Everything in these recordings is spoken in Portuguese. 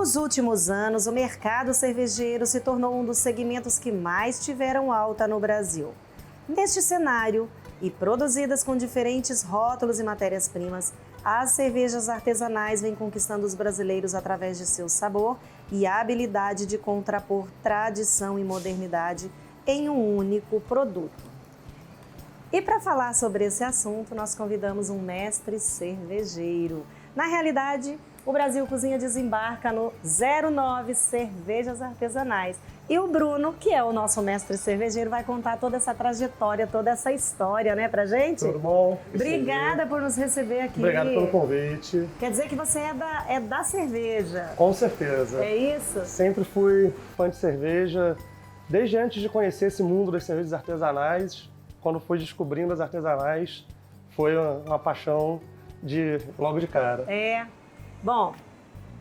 Nos últimos anos, o mercado cervejeiro se tornou um dos segmentos que mais tiveram alta no Brasil. Neste cenário, e produzidas com diferentes rótulos e matérias-primas, as cervejas artesanais vêm conquistando os brasileiros através de seu sabor e a habilidade de contrapor tradição e modernidade em um único produto. E para falar sobre esse assunto, nós convidamos um mestre cervejeiro. Na realidade, o Brasil Cozinha desembarca no 09 Cervejas Artesanais. E o Bruno, que é o nosso mestre cervejeiro, vai contar toda essa trajetória, toda essa história, né, pra gente? Tudo bom? Obrigada por nos receber aqui. Obrigado pelo convite. Quer dizer que você é da cerveja. Com certeza. É isso? Sempre fui fã de cerveja, desde antes de conhecer esse mundo das cervejas artesanais. Quando fui descobrindo as artesanais, foi uma paixão logo de cara. Bom,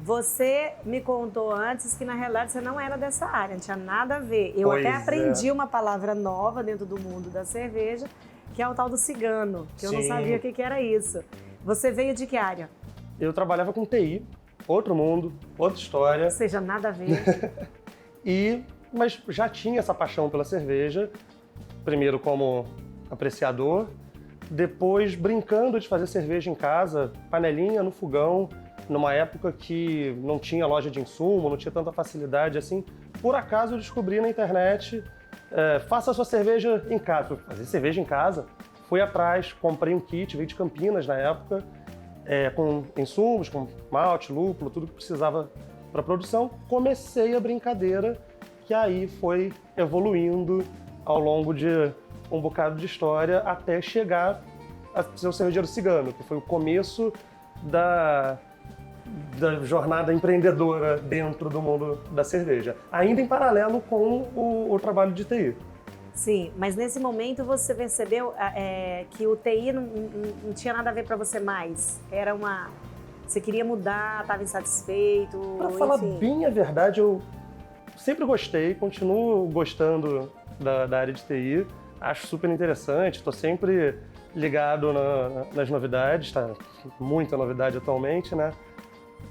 você me contou antes que na realidade você não era dessa área, não tinha nada a ver. Eu até aprendi uma palavra nova dentro do mundo da cerveja, que é o tal do cigano, que eu não sabia o que era isso. Você veio de que área? Eu trabalhava com TI, outro mundo, outra história. Ou seja, nada a ver. Mas já tinha essa paixão pela cerveja, primeiro como apreciador, depois brincando de fazer cerveja em casa, panelinha no fogão, numa época que não tinha loja de insumo, não tinha tanta facilidade assim. Por acaso eu descobri na internet, faça a sua cerveja em casa. Fui fazer cerveja em casa, fui atrás, comprei um kit, veio de Campinas na época, com insumos, com malte, lúpulo, tudo que precisava para produção. Comecei a brincadeira, que aí foi evoluindo ao longo de um bocado de história até chegar a ser o cervejeiro cigano, que foi o começo da jornada empreendedora dentro do mundo da cerveja, ainda em paralelo com o trabalho de TI. Sim, mas nesse momento você percebeu que o TI não tinha nada a ver para você mais? Você queria mudar, estava insatisfeito? Para falar bem a verdade, eu sempre gostei, continuo gostando da área de TI, acho super interessante, estou sempre ligado nas novidades, tá muita novidade atualmente, né?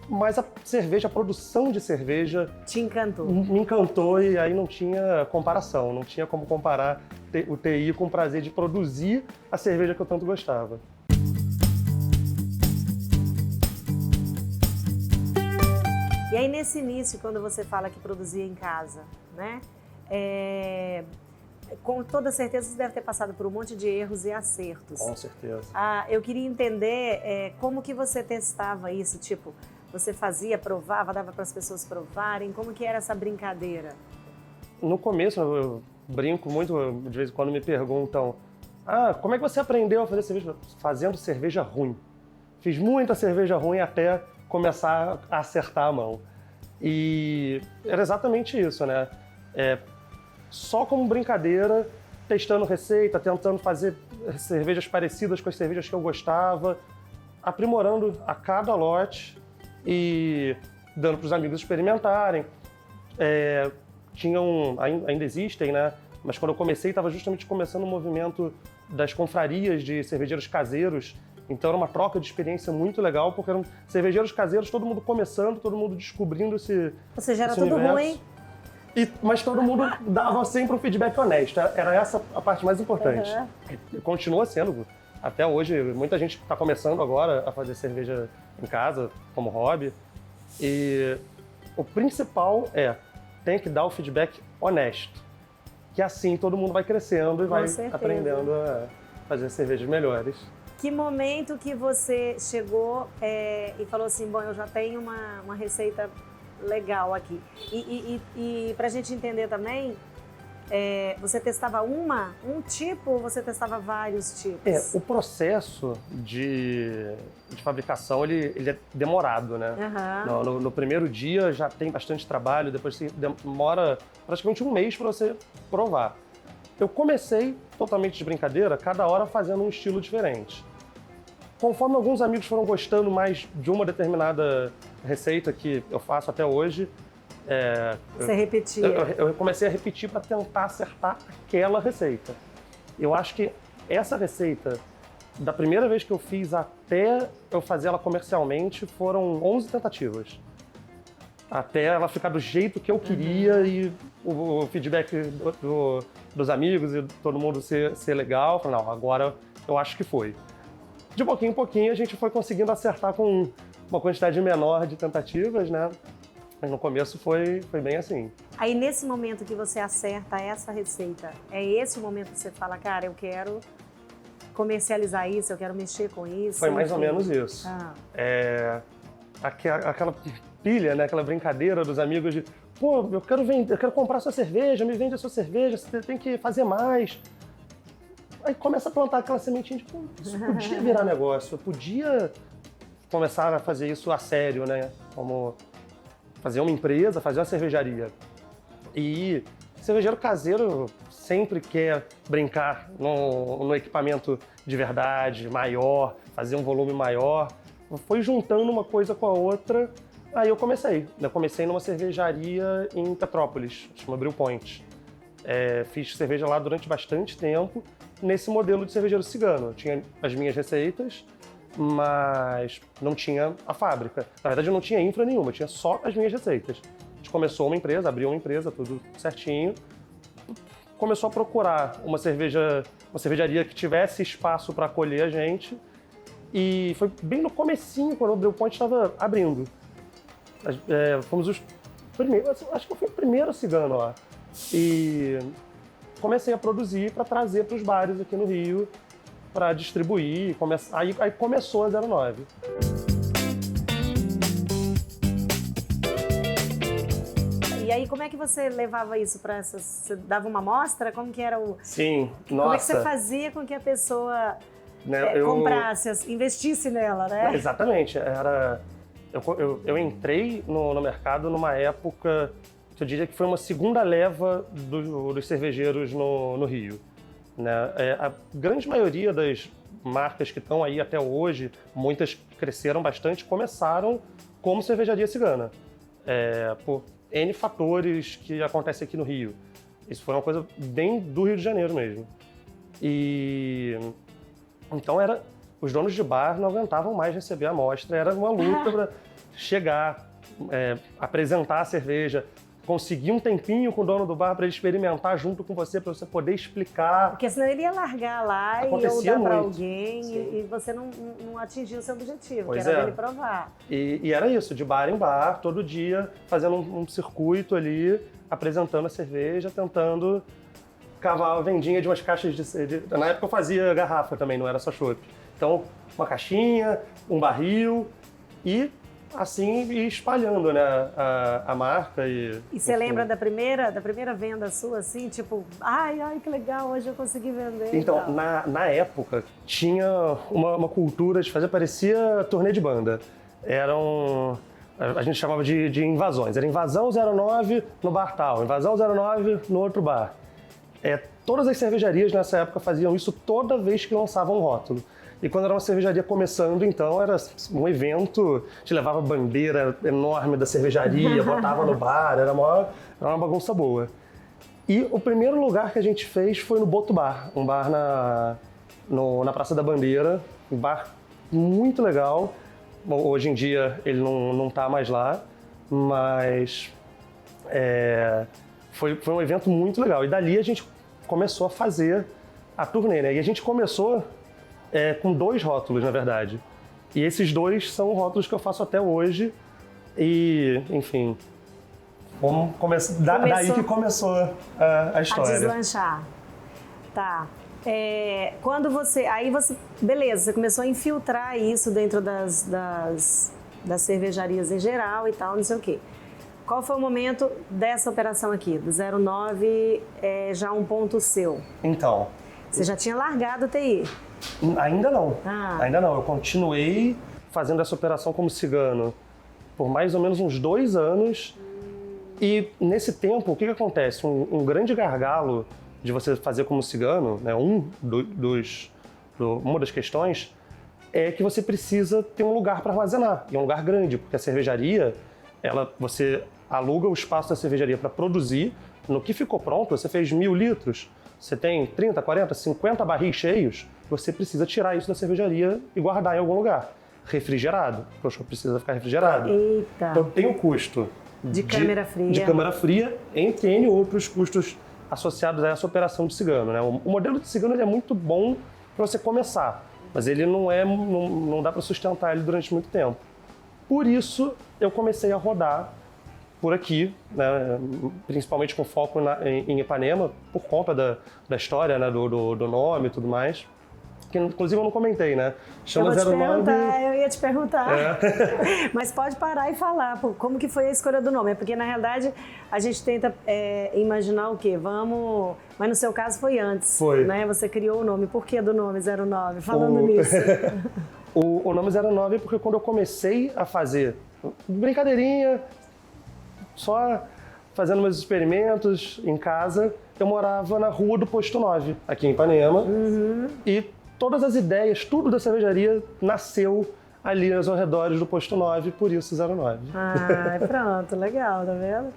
Mas a cerveja, a produção de cerveja... Te encantou? Me encantou e aí não tinha comparação, não tinha como comparar o TI com o prazer de produzir a cerveja que eu tanto gostava. E aí nesse início, quando você fala que produzia em casa, né? Com toda certeza você deve ter passado por um monte de erros e acertos. Com certeza. Eu queria entender como que você testava isso, tipo, você fazia, provava, dava para as pessoas provarem, como que era essa brincadeira? No começo, eu brinco muito, de vez em quando me perguntam, como é que você aprendeu a fazer cerveja? Fazendo cerveja ruim. Fiz muita cerveja ruim até começar a acertar a mão. E era exatamente isso, né? Só como brincadeira, testando receita, tentando fazer cervejas parecidas com as cervejas que eu gostava, aprimorando a cada lote e dando para os amigos experimentarem. Ainda existem, né? Mas quando eu comecei, estava justamente começando o movimento das confrarias de cervejeiros caseiros. Então era uma troca de experiência muito legal, porque eram cervejeiros caseiros, todo mundo começando, todo mundo descobrindo esse Ou seja, era esse tudo universo. ruim. Mas todo mundo dava sempre um feedback honesto. Era essa a parte mais importante. E continua sendo. Até hoje, muita gente está começando agora a fazer cerveja em casa, como hobby. E o principal tem que dar o feedback honesto. Que assim todo mundo vai crescendo e vai aprendendo a fazer cervejas melhores. Que momento que você chegou e falou assim, bom, eu já tenho uma receita legal aqui. E pra gente entender também, você testava um tipo ou você testava vários tipos? O processo de fabricação, ele é demorado, né? No primeiro dia já tem bastante trabalho, depois demora praticamente um mês para você provar. Eu comecei totalmente de brincadeira, cada hora fazendo um estilo diferente. Conforme alguns amigos foram gostando mais de uma determinada receita que eu faço até hoje, você repetia? Eu comecei a repetir para tentar acertar aquela receita. Eu acho que essa receita, da primeira vez que eu fiz até eu fazer ela comercialmente, foram 11 tentativas. até ela ficar do jeito que eu queria e o feedback dos amigos e todo mundo ser legal. Falei, não, agora eu acho que foi. De pouquinho em pouquinho a gente foi conseguindo acertar com uma quantidade menor de tentativas, né? Mas no começo foi bem assim. Aí nesse momento que você acerta essa receita, é esse o momento que você fala, cara, eu quero comercializar isso, eu quero mexer com isso? Foi mais ou menos isso. Aquela pilha, né? Aquela brincadeira dos amigos de, pô, eu quero comprar sua cerveja, me vende a sua cerveja, você tem que fazer mais. Aí começa a plantar aquela sementinha de, pô, isso podia virar negócio, eu podia começar a fazer isso a sério, né? Como fazer uma empresa, fazer uma cervejaria. E cervejeiro caseiro sempre quer brincar no equipamento de verdade, maior, fazer um volume maior. Foi juntando uma coisa com a outra, aí eu comecei. Eu comecei numa cervejaria em Petrópolis, chama Brew Point. Fiz cerveja lá durante bastante tempo, nesse modelo de cervejeiro cigano. Eu tinha as minhas receitas, mas não tinha a fábrica. Na verdade, eu não tinha infra nenhuma, eu tinha só as minhas receitas. A gente começou uma empresa, abriu uma empresa, tudo certinho. Começou a procurar uma cervejaria que tivesse espaço para acolher a gente. E foi bem no comecinho, quando o Brew Point estava abrindo. Fomos os primeiros, acho que eu fui o primeiro cigano lá. E comecei a produzir para trazer para os bares aqui no Rio, para distribuir. Aí começou a 09. E aí, como é que você levava isso para essas... Você dava uma amostra? Como que era o... Sim, nossa. Como é que você fazia com que a pessoa comprasse, investisse nela, né? Exatamente. Eu entrei no mercado numa época que eu diria que foi uma segunda leva dos cervejeiros no Rio. Né? A grande maioria das marcas que estão aí até hoje, muitas cresceram bastante, começaram como cervejaria cigana. Por N fatores que acontecem aqui no Rio. Isso foi uma coisa bem do Rio de Janeiro mesmo. E então os donos de bar não aguentavam mais receber a amostra, era uma luta para chegar, apresentar a cerveja, conseguir um tempinho com o dono do bar para ele experimentar junto com você, para você poder explicar. Porque senão ele ia largar lá ou dar para alguém e você não atingiu o seu objetivo, pois que era dele provar. E era isso, de bar em bar, todo dia, fazendo um circuito ali, apresentando a cerveja, tentando cavar a vendinha de umas caixas Na época eu fazia garrafa também, não era só chopp. Então, uma caixinha, um barril e assim ir espalhando, né, a marca. E você lembra da primeira venda sua, assim, tipo, ai, que legal, hoje eu consegui vender? Então, na época, tinha uma cultura de fazer, parecia turnê de banda. A gente chamava de invasões. Era invasão 09 no bar tal, invasão 09 no outro bar. Todas as cervejarias nessa época faziam isso toda vez que lançavam um rótulo. E quando era uma cervejaria começando, então, era um evento, a gente levava bandeira enorme da cervejaria, botava no bar, era uma bagunça boa. E o primeiro lugar que a gente fez foi no Boto Bar, um bar na Praça da Bandeira, um bar muito legal. Bom, hoje em dia ele não está mais lá, mas foi um evento muito legal. E dali a gente começou a fazer a turnê, né? E a gente começou com 2 rótulos, na verdade. E esses 2 são rótulos que eu faço até hoje. E, enfim, daí que começou a história. A deslanchar. Tá. Quando beleza, você começou a infiltrar isso dentro das cervejarias em geral e tal, não sei o quê. Qual foi o momento dessa operação aqui, do 09, já um ponto seu? Então... Você já tinha largado o TI? Ainda não. Ainda não. Eu continuei fazendo essa operação como cigano por mais ou menos uns 2 anos. E nesse tempo, o que acontece? Um grande gargalo de você fazer como cigano, né, uma das questões, é que você precisa ter um lugar para armazenar. E um lugar grande, porque a cervejaria, você aluga o espaço da cervejaria para produzir. No que ficou pronto, você fez 1.000 litros. Você tem 30, 40, 50 barris cheios, você precisa tirar isso da cervejaria e guardar em algum lugar. Refrigerado, porque o chopp precisa ficar refrigerado. Eita! Então tem o custo De câmera fria. De câmera fria, entre N outros custos associados a essa operação de cigano, né? O modelo de cigano ele é muito bom para você começar, mas ele não dá para sustentar ele durante muito tempo. Por isso, eu comecei a rodar por aqui, né? Principalmente com foco em Ipanema, por conta da história, né? do nome e tudo mais. Que inclusive eu não comentei, né? Chama 09. Eu ia te perguntar. Mas pode parar e falar como que foi a escolha do nome. É porque, na realidade, a gente tenta imaginar o quê? Mas no seu caso foi antes. Foi. Né? Você criou o nome. Por que do nome 09? Falando nisso. O nome 09 é porque quando eu comecei a fazer brincadeirinha, só fazendo meus experimentos em casa, eu morava na rua do Posto 9, aqui em Ipanema. E todas as ideias, tudo da cervejaria nasceu ali aos arredores do Posto 9, por isso 09. Pronto, legal, tá vendo?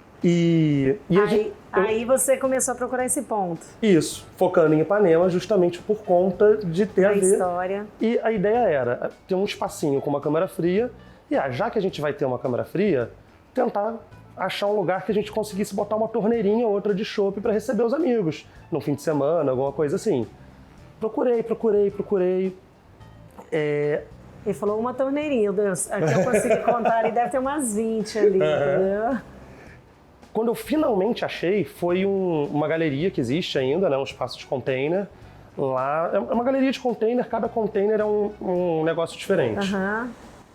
Aí você começou a procurar esse ponto. Isso, focando em Ipanema justamente por conta de ter a ver. História. E a ideia era ter um espacinho com uma câmara fria e já que a gente vai ter uma câmara fria, tentar achar um lugar que a gente conseguisse botar uma torneirinha ou outra de chopp para receber os amigos, no fim de semana, alguma coisa assim. Procurei. Ele falou uma torneirinha, Deus. Aqui eu consegui contar, ali deve ter umas 20 ali, entendeu? Quando eu finalmente achei, foi uma galeria que existe ainda, né? Um espaço de container. Lá é uma galeria de container, cada container é um negócio diferente.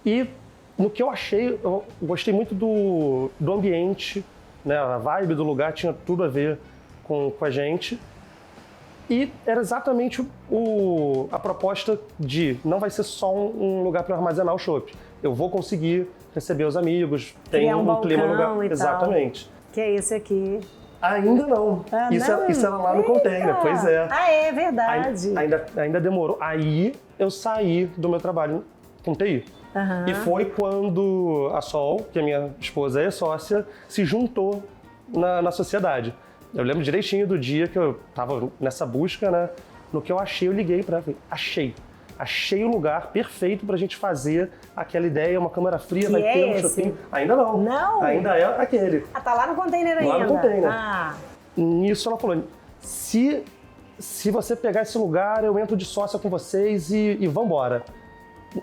E no que eu achei, eu gostei muito do ambiente, né? A vibe do lugar tinha tudo a ver com a gente. E era exatamente a proposta de não vai ser só um lugar para armazenar o chopp. Eu vou conseguir receber os amigos, tem um clima no lugar. Exatamente. Tal. Que é esse aqui. Ainda não. Isso era lá no container, pois é. É verdade. Ainda demorou. Aí eu saí do meu trabalho com TI. E foi quando a Sol, que é minha esposa e sócia, se juntou na sociedade. Eu lembro direitinho do dia que eu tava nessa busca, né? No que eu achei, eu liguei pra ela e falei, achei o lugar perfeito pra gente fazer aquela ideia, uma câmara fria, vai ter um shopping. Ainda não. Não? Ainda é aquele. Tá lá no container ainda? Lá no container. Nisso ela falou, se você pegar esse lugar, eu entro de sócia com vocês e vambora.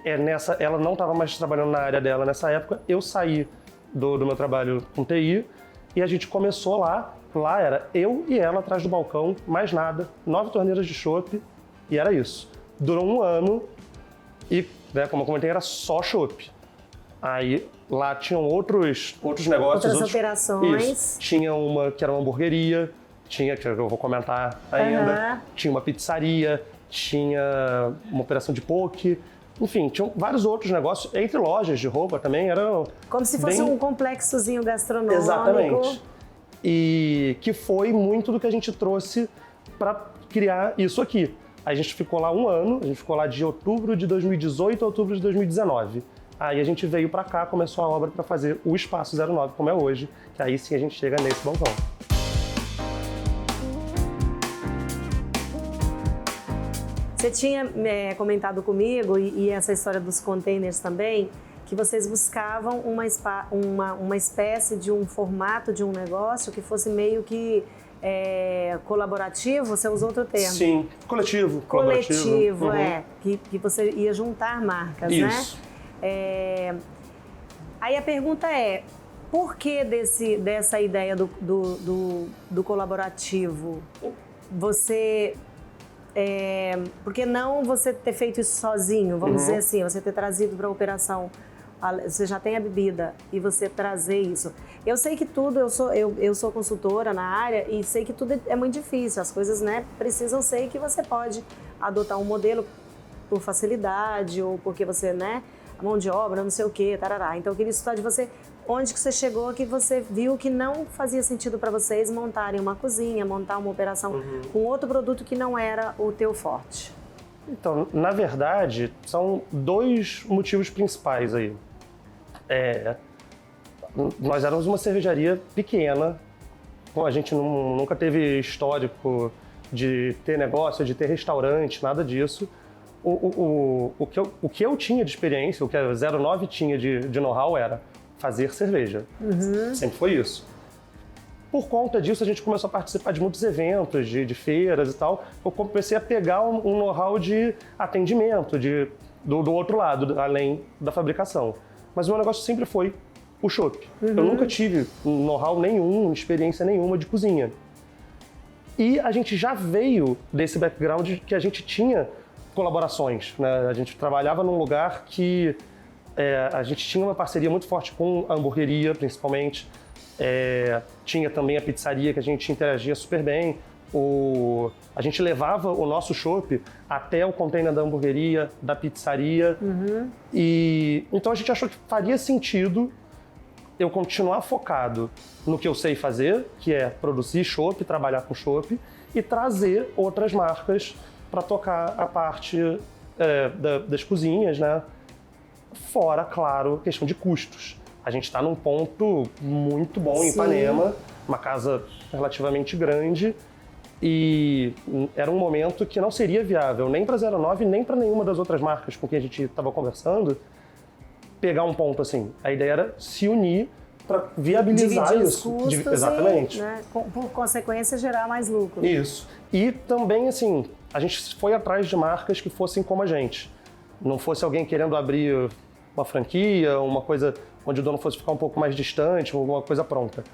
Ela não estava mais trabalhando na área dela nessa época, eu saí do meu trabalho com TI e a gente começou lá. Lá era eu e ela atrás do balcão, mais nada, 9 torneiras de chopp e era isso. Durou um ano e, né, como eu comentei, era só chopp. Aí lá tinham outros negócios. Outras operações. Isso. Tinha uma que era uma hamburgueria, que eu vou comentar ainda, tinha uma pizzaria, tinha uma operação de poke. Enfim, tinham vários outros negócios, entre lojas de roupa também, era como se fosse um complexozinho gastronômico. Exatamente. E que foi muito do que a gente trouxe para criar isso aqui. A gente ficou lá um ano, a gente ficou lá de outubro de 2018 a outubro de 2019. Aí a gente veio para cá, começou a obra para fazer o Espaço 09, como é hoje, que aí sim a gente chega nesse balcão. Você tinha comentado comigo, e essa história dos containers também, que vocês buscavam uma espécie de um formato de um negócio que fosse meio que colaborativo, você usou outro termo. Sim, coletivo. Coletivo, que você ia juntar marcas, isso. Né? Aí a pergunta é, por que dessa ideia do colaborativo? Por que não você ter feito isso sozinho? Vamos dizer assim, você ter trazido para a operação, você já tem a bebida e você trazer isso. Eu sei que tudo, eu sou consultora na área e sei que tudo é muito difícil. As coisas, né, precisam ser que você pode adotar um modelo por facilidade ou porque você, né, a mão de obra, não sei o quê, tarará. Então eu queria estudar de você onde que você chegou, que você viu que não fazia sentido para vocês montarem uma cozinha, montar uma operação com outro produto que não era o teu forte. Então, na verdade, são dois motivos principais aí. Nós éramos uma cervejaria pequena, a gente nunca teve histórico de ter negócio, de ter restaurante, nada disso. O que eu tinha de experiência, o que a 09 tinha de know-how era fazer cerveja. Sempre foi isso. Por conta disso, a gente começou a participar de muitos eventos, de feiras e tal. Eu comecei a pegar um know-how de atendimento, do outro lado, além da fabricação. Mas o meu negócio sempre foi o chopp. Eu nunca tive know-how nenhum, experiência nenhuma de cozinha. E a gente já veio desse background que a gente tinha colaborações, né? A gente trabalhava num lugar que a gente tinha uma parceria muito forte com a hamburgueria, principalmente. Tinha também a pizzaria, que a gente interagia super bem. A gente levava o nosso chopp até o container da hamburgueria, da pizzaria. E então a gente achou que faria sentido eu continuar focado no que eu sei fazer, que é produzir chopp, trabalhar com chopp, e trazer outras marcas para tocar a parte das cozinhas, né? Fora, claro, questão de custos. A gente está num ponto muito bom em Ipanema, uma casa relativamente grande, e era um momento que não seria viável nem para a 09, nem para nenhuma das outras marcas com quem a gente estava conversando, pegar um ponto assim. A ideia era se unir para viabilizar dividir isso. Os custos Exatamente. E, né, por consequência, gerar mais lucro. Isso. E também, assim, a gente foi atrás de marcas que fossem como a gente. Não fosse alguém querendo abrir uma franquia, uma coisa onde o dono fosse ficar um pouco mais distante, alguma coisa pronta.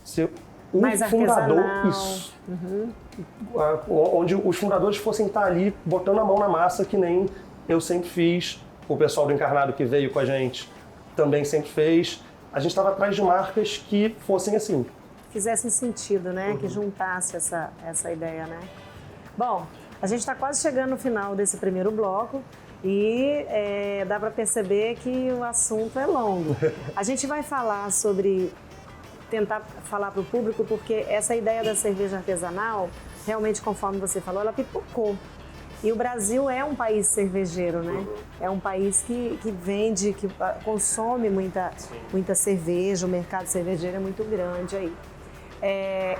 Se o mais fundador, artesanal. isso. Onde os fundadores fossem estar ali botando a mão na massa, que nem eu sempre fiz, o pessoal do Encarnado que veio com a gente também sempre fez. A gente estava atrás de marcas que fossem assim. Fizessem sentido, né? Que juntasse essa ideia, né? Bom, a gente está quase chegando no final desse primeiro bloco e dá para perceber que o assunto é longo. A gente vai falar tentar falar para o público, porque essa ideia da cerveja artesanal, realmente, conforme você falou, ela pipocou. E o Brasil é um país cervejeiro, né? É um país que vende, que consome muita cerveja, o mercado cervejeiro é muito grande aí.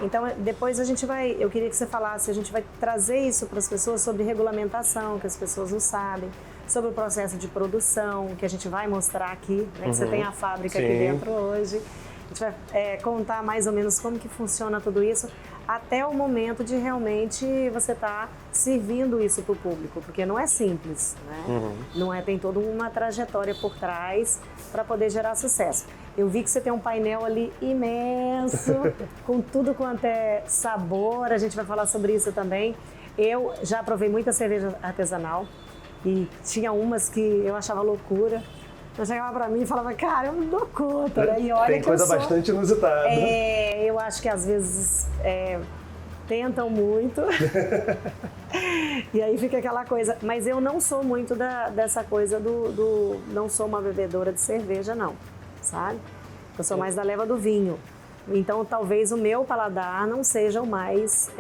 Então, depois eu queria que você falasse, a gente vai trazer isso para as pessoas sobre regulamentação, que as pessoas não sabem, sobre o processo de produção, que a gente vai mostrar aqui, né? Que você tem a fábrica aqui dentro hoje. A gente vai contar mais ou menos como que funciona tudo isso, até o momento de realmente você estar servindo isso para o público, porque não é simples, né? Não tem toda uma trajetória por trás para poder gerar sucesso. Eu vi que você tem um painel ali imenso, com tudo quanto é sabor, a gente vai falar sobre isso também. Eu já provei muita cerveja artesanal e tinha umas que eu achava loucura. Eu chegava pra mim e falava, cara, eu não dou conta, né? E olha tem coisa bastante inusitada. Eu acho que às vezes tentam muito. E aí fica aquela coisa. Mas eu não sou muito dessa coisa não sou uma bebedora de cerveja, não, sabe? Eu sou mais da leva do vinho. Então, talvez o meu paladar não seja o mais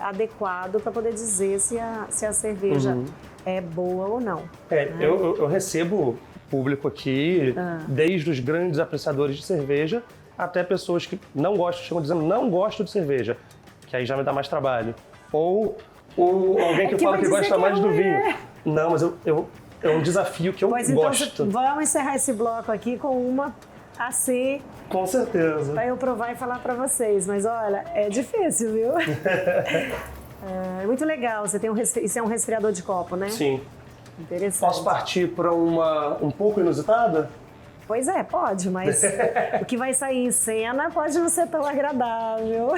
adequado para poder dizer se a cerveja é boa ou não. Né? Eu recebo público aqui, desde os grandes apreciadores de cerveja até pessoas que não gostam, chegam dizendo não gosto de cerveja, que aí já me dá mais trabalho. Ou alguém que fala que gosta mais do vinho. Não, mas é um desafio que eu gosto. Então, vamos encerrar esse bloco aqui com uma assim. Com certeza. Para eu provar e falar para vocês. Mas olha, é difícil, viu? É muito legal. Você tem isso é um resfriador de copo, né? Sim. Interessante. Posso partir para um pouco inusitada? Pois é, pode, mas o que vai sair em cena pode não ser tão agradável.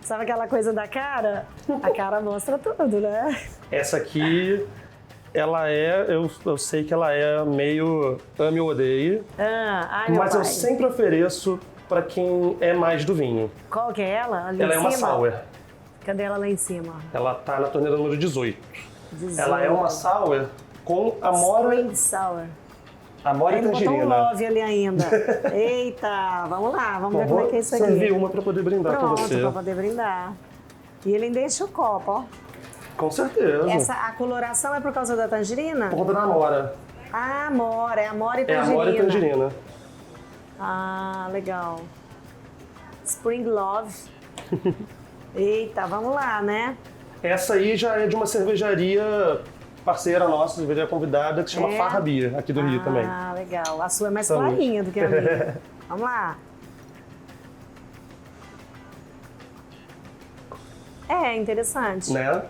Sabe aquela coisa da cara? A cara mostra tudo, né? Essa aqui, ela eu sei que ela é meio ame ou odeie, mas eu sempre ofereço para quem é mais do vinho. Qual que é ela? Ali ela em é uma cima? sour. Cadê ela lá em cima? Ela tá na torneira número 18. Ela é uma sour com amora... Spring sour. Amora e tangerina. Botou um love ali ainda. Eita, vamos lá, vamos ver como é que é isso aqui. Vou servir uma para poder brindar com você. Pronto, para poder brindar. E ele deixa o copo, ó. Com certeza. A coloração é por causa da tangerina? Por conta da amora. Ah, amora, é amora e tangerina. É amora e tangerina. Ah, legal. Spring Love. Eita, vamos lá, né? Essa aí já é de uma cervejaria parceira nossa, cervejaria convidada, que se chama Farra Beer, aqui do Rio também. Ah, legal. A sua é mais Salud. clarinha do que a minha. Vamos lá. É interessante. Né?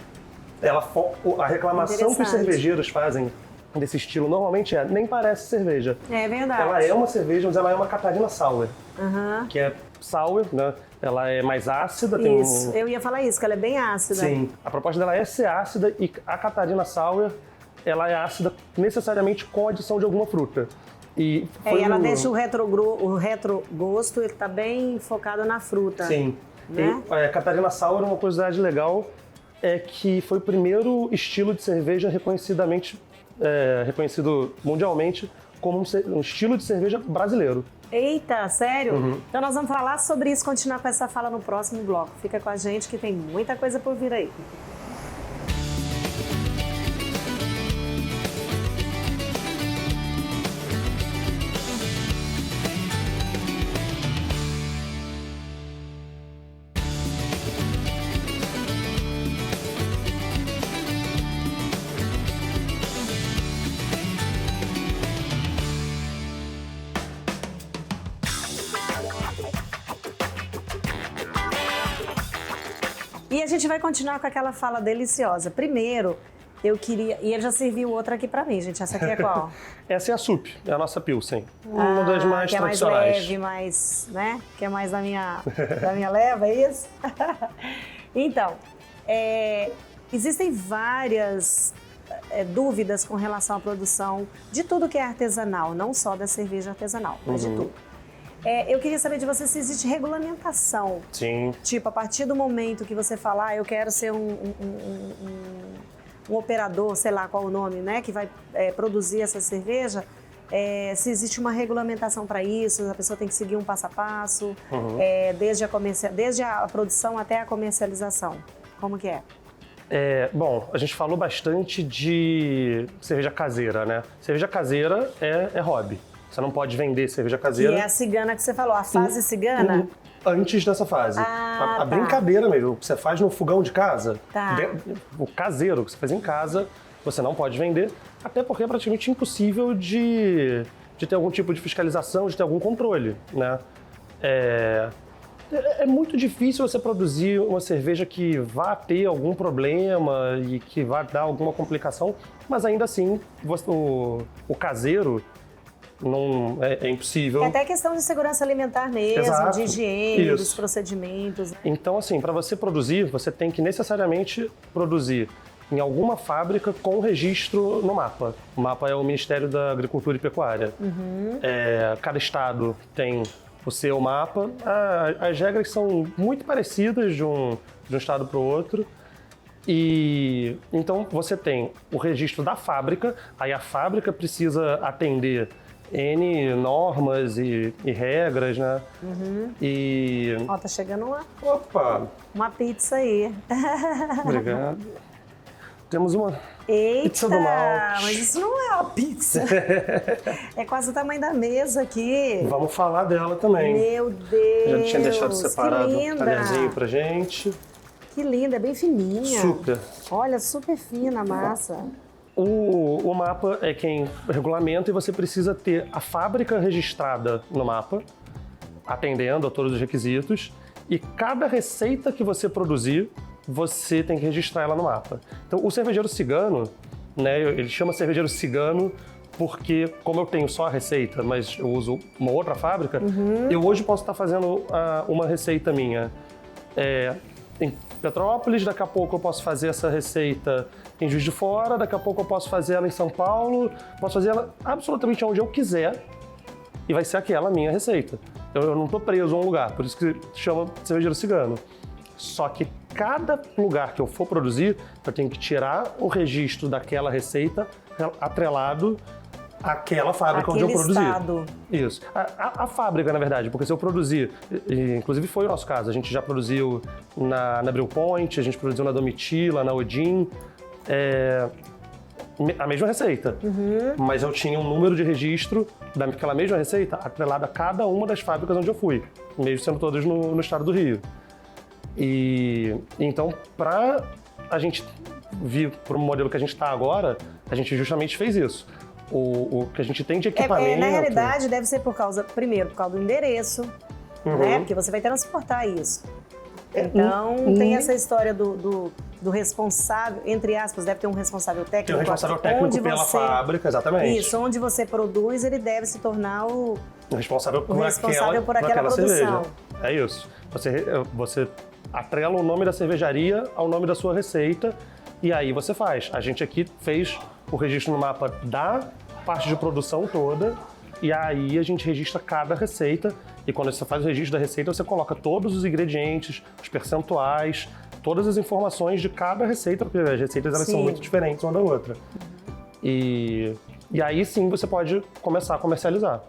A reclamação que os cervejeiros fazem desse estilo normalmente nem parece cerveja. É verdade. Ela é uma cerveja, mas ela é uma Catarina Sour, que é sour, né? Ela é mais ácida. Tem Isso, eu ia falar isso, que ela é bem ácida. Sim, a proposta dela é ser ácida e a Catarina Sour, ela é ácida necessariamente com adição de alguma fruta. E ela deixa o retrogosto, ele tá bem focado na fruta. Sim. Né? E, Catarina Sour, uma curiosidade legal, é que foi o primeiro estilo de cerveja reconhecido mundialmente como um estilo de cerveja brasileiro. Eita, sério? Então nós vamos falar sobre isso, continuar com essa fala no próximo bloco. Fica com a gente que tem muita coisa por vir aí. E a gente vai continuar com aquela fala deliciosa. Primeiro, eu queria... E ele já serviu outra aqui pra mim, gente. Essa aqui é qual? Essa é a SUP, é a nossa Pilsen. Uma das mais que é mais tradicionais. leve, mais, né? Que é mais da minha leva, é isso? Então, existem várias dúvidas com relação à produção de tudo que é artesanal, não só da cerveja artesanal, mas de tudo. Eu queria saber de você se existe regulamentação. Sim. Tipo, a partir do momento que você falar, eu quero ser um operador, sei lá qual o nome, né, que vai produzir essa cerveja, se existe uma regulamentação para isso, a pessoa tem que seguir um passo a passo, desde a produção até a comercialização. Como que é? Bom, a gente falou bastante de cerveja caseira, né? Cerveja caseira é hobby. Você não pode vender cerveja caseira. Que é a cigana que você falou, a fase cigana? Antes dessa fase. A brincadeira mesmo, que você faz no fogão de casa, o caseiro que você faz em casa, você não pode vender, até porque é praticamente impossível de ter algum tipo de fiscalização, de ter algum controle, né? É muito difícil você produzir uma cerveja que vá ter algum problema e que vá dar alguma complicação, mas ainda assim, o caseiro não é impossível. É até questão de segurança alimentar mesmo, Exato. de higiene, Isso. dos procedimentos. Então, assim, para você produzir, você tem que necessariamente produzir em alguma fábrica com registro no MAPA. O MAPA é o Ministério da Agricultura e Pecuária. Cada estado tem o seu MAPA. As regras são muito parecidas de um estado para o outro. E então você tem o registro da fábrica, aí a fábrica precisa atender N normas e regras, né? Ó, tá chegando uma pizza aí. Obrigado. Temos uma Eita, pizza do mal. mas isso não é uma pizza. É quase o tamanho da mesa aqui. Vamos falar dela também. Meu Deus. Já tinha deixado separado que um linda. talherzinho pra gente. Que linda, é bem fininha. Super. Olha, super fina a massa. O MAPA é quem regulamenta e você precisa ter a fábrica registrada no MAPA, atendendo a todos os requisitos, e cada receita que você produzir, você tem que registrar ela no MAPA. Então, o cervejeiro cigano, né, ele chama cervejeiro cigano porque, como eu tenho só a receita, mas eu uso uma outra fábrica, eu hoje posso estar fazendo uma receita minha em Petrópolis, daqui a pouco eu posso fazer essa receita em Juiz de Fora, daqui a pouco eu posso fazer ela em São Paulo, posso fazer ela absolutamente onde eu quiser e vai ser aquela a minha receita. Eu não estou preso a um lugar, por isso que chama cervejeiro cigano. Só que cada lugar que eu for produzir, eu tenho que tirar o registro daquela receita atrelado àquela fábrica onde eu produzi. Estado. Isso. A fábrica, na verdade, porque se eu produzir, inclusive foi o nosso caso, a gente já produziu na Brew Point, a gente produziu na Domitila, na Odin, a mesma receita, mas eu tinha um número de registro daquela mesma receita atrelado a cada uma das fábricas onde eu fui, mesmo sendo todas no estado do Rio. E então, para a gente vir para o modelo que a gente está agora, a gente justamente fez isso. O que a gente tem de equipamento... Na realidade, deve ser primeiro, por causa do endereço, né? Porque você vai transportar isso. Então, tem essa história do responsável, entre aspas, deve ter um responsável técnico. Tem um responsável técnico pela fábrica, exatamente. Isso, onde você produz, ele deve se tornar o responsável por aquela produção. Cerveja. É isso. Você atrela o nome da cervejaria ao nome da sua receita e aí você faz. A gente aqui fez o registro no mapa da parte de produção toda e aí a gente registra cada receita e quando você faz o registro da receita, você coloca todos os ingredientes, os percentuais, todas as informações de cada receita, porque as receitas elas são muito diferentes uma da outra. E aí sim você pode começar a comercializar.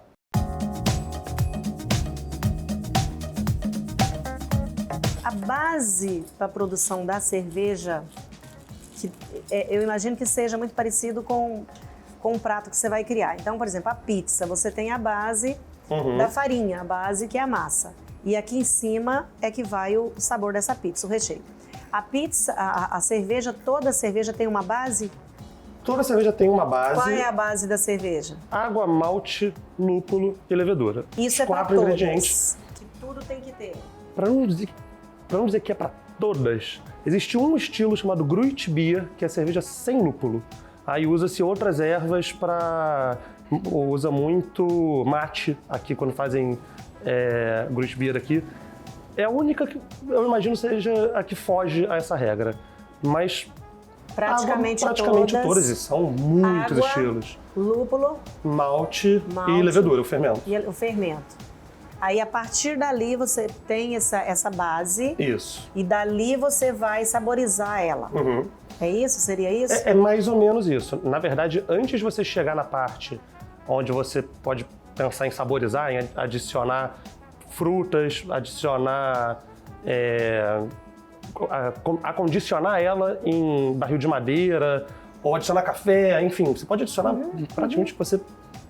A base para a produção da cerveja, eu imagino que seja muito parecido com o prato que você vai criar. Então, por exemplo, a pizza, você tem a base da farinha, a base que é a massa. E aqui em cima é que vai o sabor dessa pizza, o recheio. A pizza, a cerveja, toda cerveja tem uma base? Toda cerveja tem uma base. Qual é a base da cerveja? Água, malte, lúpulo e levedura. Isso é para todas. 4 ingredientes. Que tudo tem que ter. Para não dizer que é para todas, existe um estilo chamado Gruit Bier, que é cerveja sem lúpulo. Aí usa-se outras ervas usa muito mate aqui quando fazem Gruit Bier aqui. É a única que eu imagino seja a que foge a essa regra. Mas praticamente todas, e são muitos estilos. Lúpulo, malte e levedura, o fermento. E o fermento. Aí, a partir dali, você tem essa base. Isso. E dali você vai saborizar ela. É isso? Seria isso? É mais ou menos isso. Na verdade, antes de você chegar na parte onde você pode pensar em saborizar, em adicionar frutas, adicionar... acondicionar ela em barril de madeira, ou adicionar café, enfim. Você pode adicionar praticamente o que você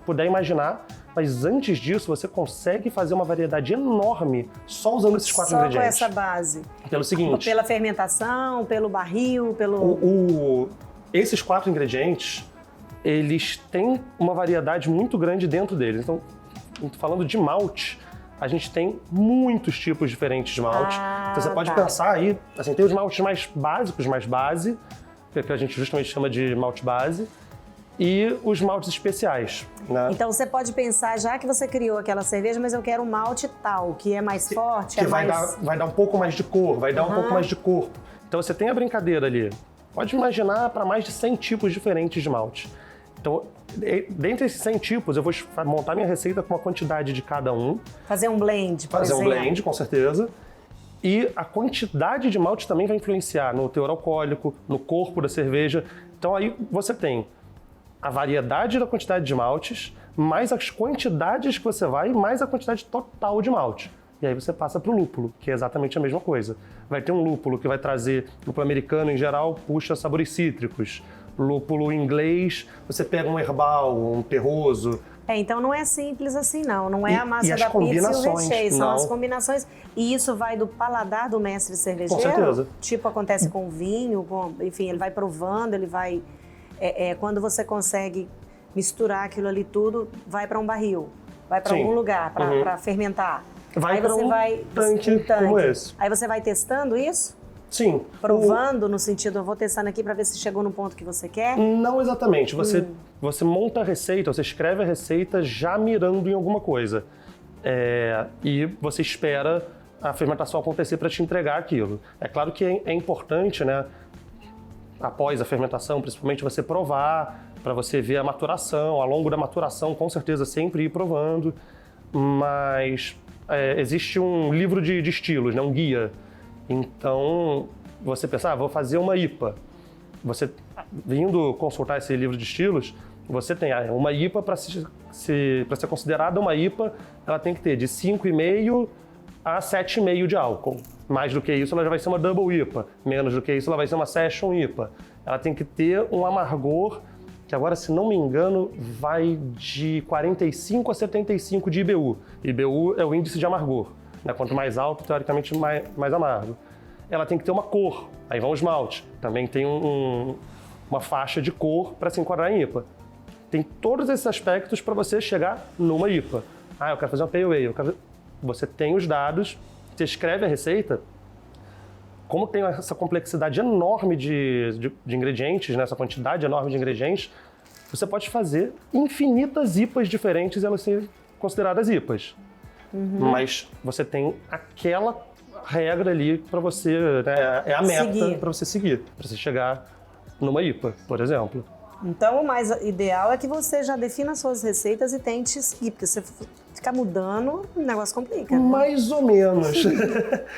puder imaginar. Mas antes disso, você consegue fazer uma variedade enorme só usando esses 4 ingredientes. Só com essa base? Pelo seguinte... Pela fermentação, pelo barril, pelo... Esses 4 ingredientes, eles têm uma variedade muito grande dentro deles. Então, falando de malte, a gente tem muitos tipos diferentes de malte. Então, você pode pensar aí, assim, tem os maltes mais básicos, mais base, que a gente justamente chama de malte base, e os maltes especiais, né? Então você pode pensar, já que você criou aquela cerveja, mas eu quero um malte tal, que é mais forte, que vai dar um pouco mais de cor, vai dar um pouco mais de corpo. Então você tem a brincadeira ali. Pode imaginar para mais de 100 tipos diferentes de malte. Então, dentre esses 100 tipos, eu vou montar minha receita com uma quantidade de cada um. Fazer um blend, por exemplo. Fazer um blend, com certeza. E a quantidade de malte também vai influenciar no teor alcoólico, no corpo da cerveja. Então aí você tem a variedade da quantidade de maltes, mais as quantidades que você vai, mais a quantidade total de malte. E aí você passa para o lúpulo, que é exatamente a mesma coisa. Vai ter um lúpulo que vai trazer, lúpulo americano em geral, puxa sabores cítricos. Lúpulo inglês, você pega um herbal, um terroso. Então não é simples assim não, não é a massa da pizza e o recheio, são as combinações. E isso vai do paladar do mestre cervejeiro? Com certeza. Tipo acontece com o vinho, enfim, ele vai provando, ele vai... quando você consegue misturar aquilo ali tudo, vai para um barril, vai para algum lugar para fermentar. Aí você vai tanque como esse. Aí você vai testando isso? Sim. Provando no sentido, eu vou testando aqui para ver se chegou no ponto que você quer? Não exatamente. Você monta a receita, você escreve a receita já mirando em alguma coisa. E você espera a fermentação acontecer para te entregar aquilo. É claro que é importante, né? Após a fermentação, principalmente você provar, para você ver a maturação, ao longo da maturação, com certeza sempre ir provando, mas existe um livro de estilos, né? Um guia. Então, você pensa, vou fazer uma IPA. Você, vindo consultar esse livro de estilos, você tem uma IPA, para ser considerada uma IPA, ela tem que ter de 5,5 a 7,5 de álcool. Mais do que isso, ela já vai ser uma Double IPA. Menos do que isso, ela vai ser uma Session IPA. Ela tem que ter um amargor, que agora, se não me engano, vai de 45 a 75 de IBU. IBU é o índice de amargor. Quanto mais alto, teoricamente, mais amargo. ela tem que ter uma cor. Aí vão os maltes. Também tem uma faixa de cor para se enquadrar em IPA. Tem todos esses aspectos para você chegar numa IPA. Eu quero fazer uma Pale Ale. Você tem os dados, você escreve a receita. Como tem essa complexidade enorme de ingredientes, né, essa quantidade enorme de ingredientes, você pode fazer infinitas IPAs diferentes e elas serem consideradas IPAs. Mas você tem aquela regra ali para você, né, é a meta para você seguir, para você chegar numa IPA, por exemplo. Então, o mais ideal é que você já defina as suas receitas e tente seguir, porque se você ficar mudando, o negócio complica, né? Mais ou menos.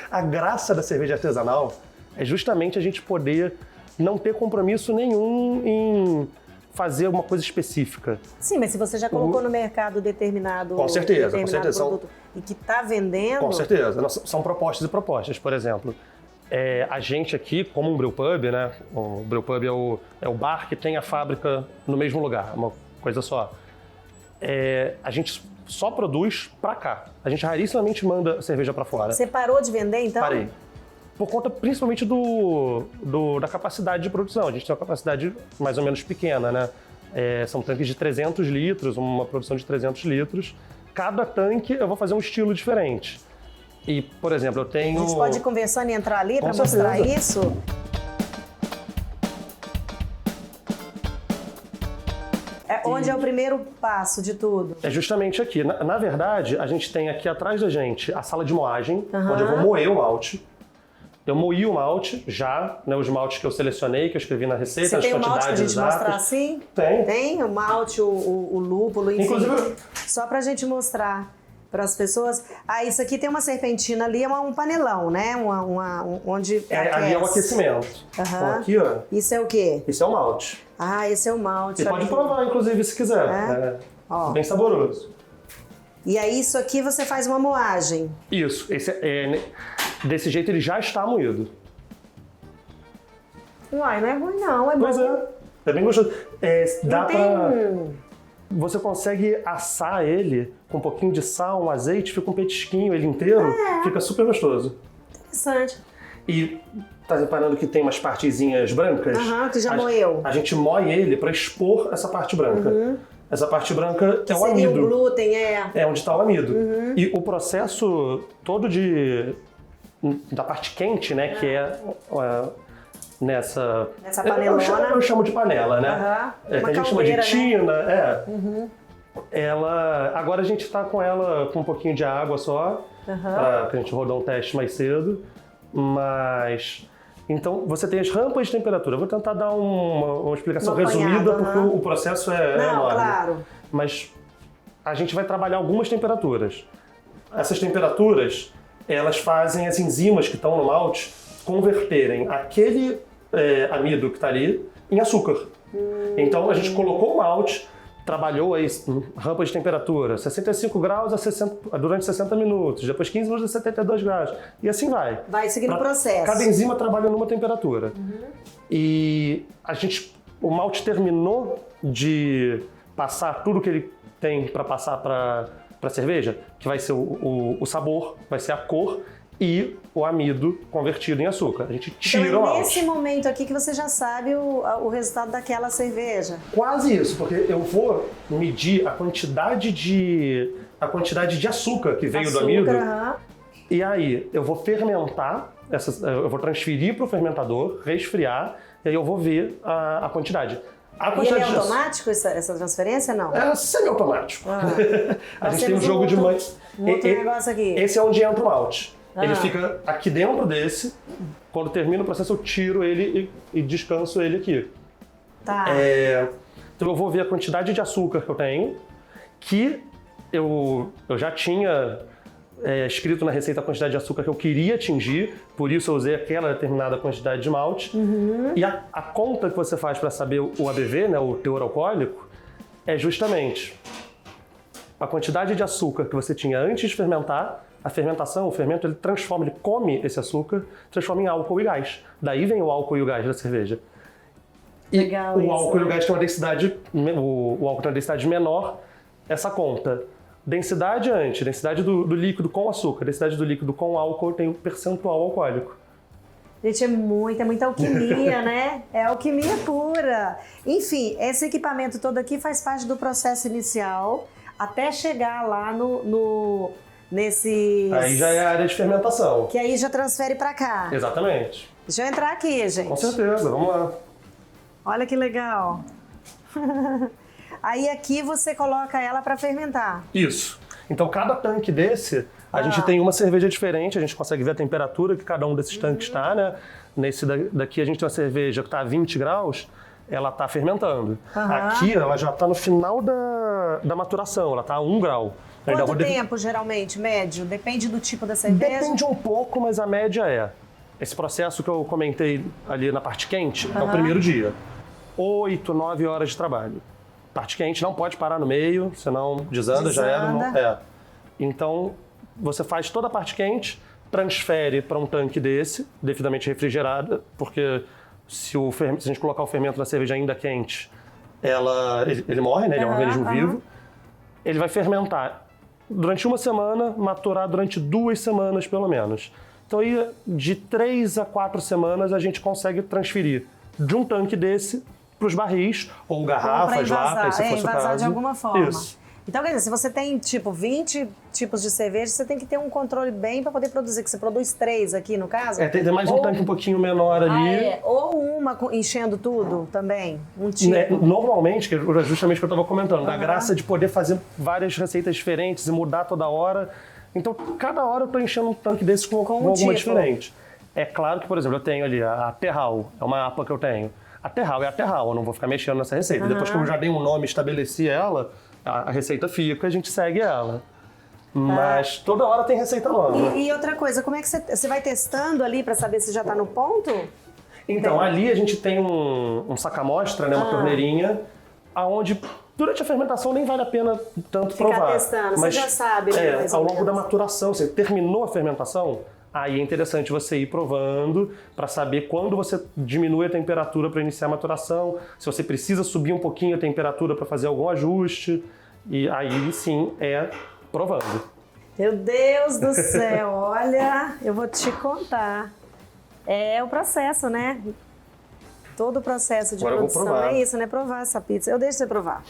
A graça da cerveja artesanal é justamente a gente poder não ter compromisso nenhum em fazer uma coisa específica. Sim, mas se você já colocou no mercado determinado, com certeza, produto e que está vendendo... Com certeza. São propostas e propostas. Por exemplo, a gente aqui, como um brewpub, né? O brewpub é o bar que tem a fábrica no mesmo lugar, uma coisa só. A gente só produz pra cá. A gente rarissimamente manda cerveja pra fora. Você parou de vender, então? Parei. Por conta principalmente da capacidade de produção. A gente tem uma capacidade mais ou menos pequena, né? São tanques de 300 litros, uma produção de 300 litros. Cada tanque eu vou fazer um estilo diferente. E, por exemplo, eu tenho... A gente pode ir conversando e entrar ali para certeza. mostrar isso? Onde é o primeiro passo de tudo? É justamente aqui. Na verdade, a gente tem aqui atrás da gente a sala de moagem, onde eu vou moer o malte. Eu moí o malte já, né, os maltes que eu selecionei, que eu escrevi na receita, as quantidades exatas. Você tem o malte pra gente mostrar assim? Tem. Tem o malte, o lúpulo, enfim. Inclusive... Só pra gente mostrar para as pessoas. Isso aqui tem uma serpentina ali, é um panelão, né? Onde ali é o aquecimento. Então aqui, ó. Isso é o quê? Isso é o malte. Esse é o malte. Você pode provar, inclusive, se quiser. Bem saboroso. E aí, isso aqui você faz uma moagem. Isso. Desse jeito ele já está moído. Uai, não é ruim não, é bom. Pois é. É bem gostoso. Dá pra... Você consegue assar ele com um pouquinho de sal, um azeite, fica um petisquinho ele inteiro, fica super gostoso. Interessante. E tá reparando que tem umas partezinhas brancas? Que já moeu. A gente moe ele para expor essa parte branca. Essa parte branca é o amido. Seria o glúten, É onde está o amido. E o processo todo da parte quente, né, que é nessa panelona. Eu chamo de panela, né? Uma a gente chama de tina, né? Agora a gente está com ela com um pouquinho de água só, que a gente rodou um teste mais cedo, mas... Então, você tem as rampas de temperatura. Eu vou tentar dar uma explicação resumida, porque o processo é enorme. Claro. Mas a gente vai trabalhar algumas temperaturas. Essas temperaturas, elas fazem as enzimas que estão no malte converterem aquele amido que está ali em açúcar. Então, a gente colocou o malte, trabalhou aí rampa de temperatura, 65 graus durante 60 minutos, depois 15 minutos a 72 graus, e assim vai. Vai seguindo o processo. Cada enzima trabalha numa temperatura. E o malte terminou de passar tudo que ele tem para passar para a cerveja, que vai ser o sabor, vai ser a cor e o amido convertido em açúcar. A gente tira o malte. Nesse momento aqui que você já sabe o resultado daquela cerveja. Quase isso, porque eu vou medir a quantidade de açúcar que veio do amido. E aí eu vou fermentar, eu vou transferir para o fermentador, resfriar, e aí eu vou ver a quantidade. E ele é automático, essa transferência, não? É semi-automático. A gente tem um jogo de mãe. Negócio aqui. Esse é onde entra o malte. Ele fica aqui dentro desse. Quando termina o processo, eu tiro ele e descanso ele aqui. Tá. Então eu vou ver a quantidade de açúcar que eu tenho, que eu já tinha escrito na receita a quantidade de açúcar que eu queria atingir, por isso eu usei aquela determinada quantidade de malte. E a conta que você faz para saber o ABV, né, o teor alcoólico, é justamente a quantidade de açúcar que você tinha antes de fermentar. A fermentação, o fermento, ele come esse açúcar, transforma em álcool e gás. Daí vem o álcool e o gás da cerveja. Legal, o álcool e o gás tem uma densidade, o álcool tem uma densidade menor, essa conta. Densidade densidade do líquido com açúcar, densidade do líquido com álcool tem o percentual alcoólico. Gente, é muita alquimia, né? É alquimia pura. Enfim, esse equipamento todo aqui faz parte do processo inicial até chegar lá nesses... Aí já é a área de fermentação. Que aí já transfere para cá. Exatamente. Deixa eu entrar aqui, gente. Com certeza, vamos lá. Olha que legal. Aí aqui você coloca ela para fermentar. Isso. Então cada tanque desse, a gente tem uma cerveja diferente, a gente consegue ver a temperatura que cada um desses tanques está, né? Nesse daqui a gente tem uma cerveja que está a 20 graus, ela está fermentando. Aqui ela já está no final da maturação, ela está a 1 grau. Quanto tempo, geralmente, médio? Depende do tipo da cerveja? Depende um pouco, mas a média é. Esse processo que eu comentei ali na parte quente é o primeiro dia. 8, 9 horas de trabalho. Parte quente não pode parar no meio, senão desanda. Já era. Então, você faz toda a parte quente, transfere para um tanque desse, devidamente refrigerado, porque se a gente colocar o fermento na cerveja ainda quente, ele morre, né? Ele é um organismo vivo. Ele vai fermentar durante 1 semana, maturar durante 2 semanas, pelo menos. Então, aí, de 3 a 4 semanas, a gente consegue transferir de um tanque desse para os barris ou garrafas, latas, se fosse o caso. De alguma forma. Isso. Então, quer dizer, se você tem, tipo, 20 tipos de cerveja, você tem que ter um controle bem para poder produzir, que você produz 3 aqui, no caso? Tem mais um tanque um pouquinho menor ali. Ou uma enchendo tudo também, um tipo. Normalmente, que é justamente o que eu estava comentando, da graça de poder fazer várias receitas diferentes e mudar toda hora. Então, cada hora eu estou enchendo um tanque desses com alguma diferente. É claro que, por exemplo, eu tenho ali a Terral, é uma APA que eu tenho. A Terral é a Terral, eu não vou ficar mexendo nessa receita. Depois que eu já dei um nome e estabeleci ela, a receita fica, a gente segue ela. Mas toda hora tem receita nova. E outra coisa, como é que você vai testando ali para saber se já está no ponto? Então, ali a gente tem um saca-amostra, né, uma torneirinha, aonde durante a fermentação nem vale a pena tanto ficar provar. Testando, mas você já sabe. Ao longo da maturação, você terminou a fermentação, aí é interessante você ir provando para saber quando você diminui a temperatura para iniciar a maturação, se você precisa subir um pouquinho a temperatura para fazer algum ajuste, e aí sim é provando. Meu Deus do céu, olha, eu vou te contar. É o processo, né? Todo o processo de produção é isso, né? Provar essa pizza. Eu deixo você provar.